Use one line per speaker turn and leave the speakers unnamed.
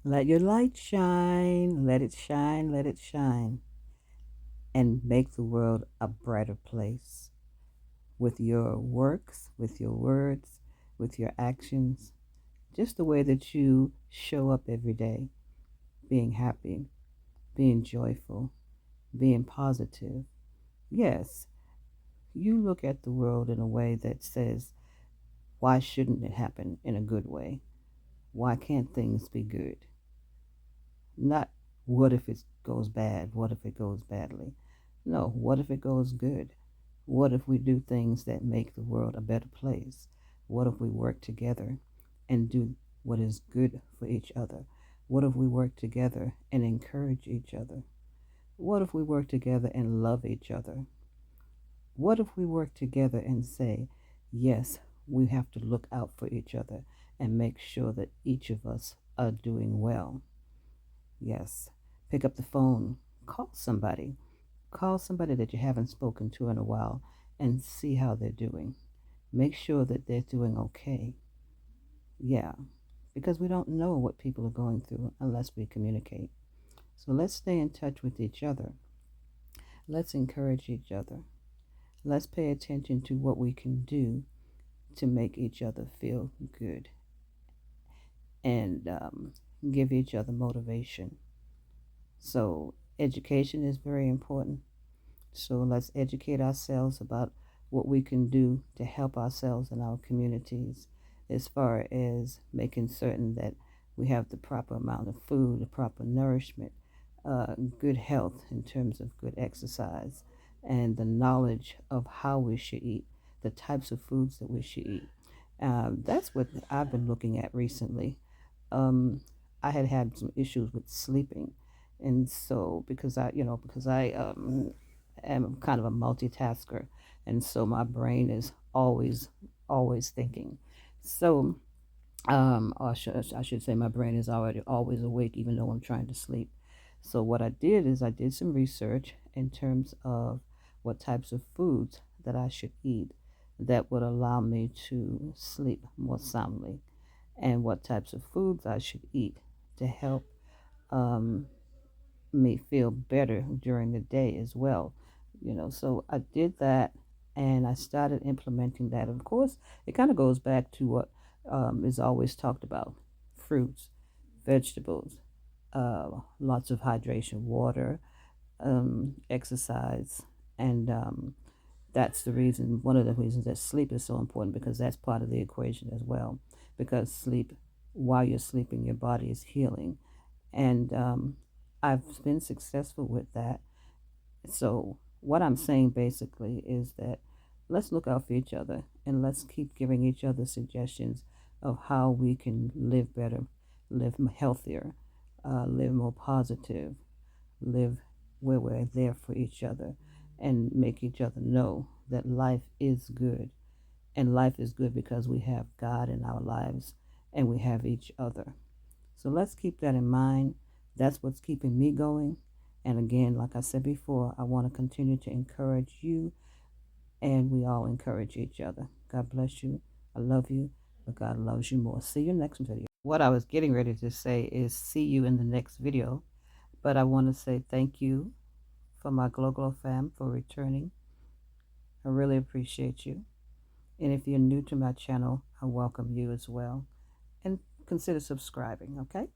Let your light shine, let it shine, let it shine, and make the world a brighter place with your works, with your words, with your actions, just the way that you show up every day, being happy, being joyful, being positive. Yes, you look at the world in a way that says, why shouldn't it happen in a good way? Why can't things be good? Not what if it goes bad? What if it goes badly? No, what if it goes good? What if we do things that make the world a better place? What if we work together and do what is good for each other? What if we work together and encourage each other? What if we work together and love each other? What if we work together and say, yes, we have to look out for each other and make sure that each of us are doing well? Yes. Pick up the phone, call somebody. Call somebody that you haven't spoken to in a while and see how they're doing. Make sure that they're doing okay. Yeah, because we don't know what people are going through unless we communicate. So let's stay in touch with each other. Let's encourage each other. Let's pay attention to what we can do to make each other feel good and give each other motivation. So, education is very important. So, let's educate ourselves about what we can do to help ourselves and our communities as far as making certain that we have the proper amount of food, the proper nourishment, good health in terms of good exercise, and the knowledge of how we should eat, the types of foods that we should eat. That's what I've been looking at recently. um, I had had some issues with sleeping, and so because I am kind of a multitasker, and so my brain is always thinking. So, I should say my brain is already always awake, even though I'm trying to sleep. So what I did is I did some research in terms of what types of foods that I should eat that would allow me to sleep more soundly, and what types of foods I should eat to help um, me feel better during the day as well. So I did that and I started implementing that. Of course, it kind of goes back to what is always talked about: fruits, vegetables, lots of hydration, water, exercise, and that's the reason, one of the reasons that sleep is so important, because that's part of the equation as well. Because sleep, while you're sleeping, your body is healing. And I've been successful with that. So, what I'm saying basically is that let's look out for each other and let's keep giving each other suggestions of how we can live better, live healthier, live more positive, live where we're there for each other, and make each other know that life is good. And life is good because we have God in our lives and we have each other. So let's keep that in mind. That's what's keeping me going. And again, like I said before, I want to continue to encourage you, and we all encourage each other. God bless you. I love you, but God loves you more. See you next video. What I was getting ready to say is see you in the next video, but I want to say thank you for my Glow fam for returning. I really appreciate you. And if you're new to my channel, I welcome you as well. And consider subscribing, okay?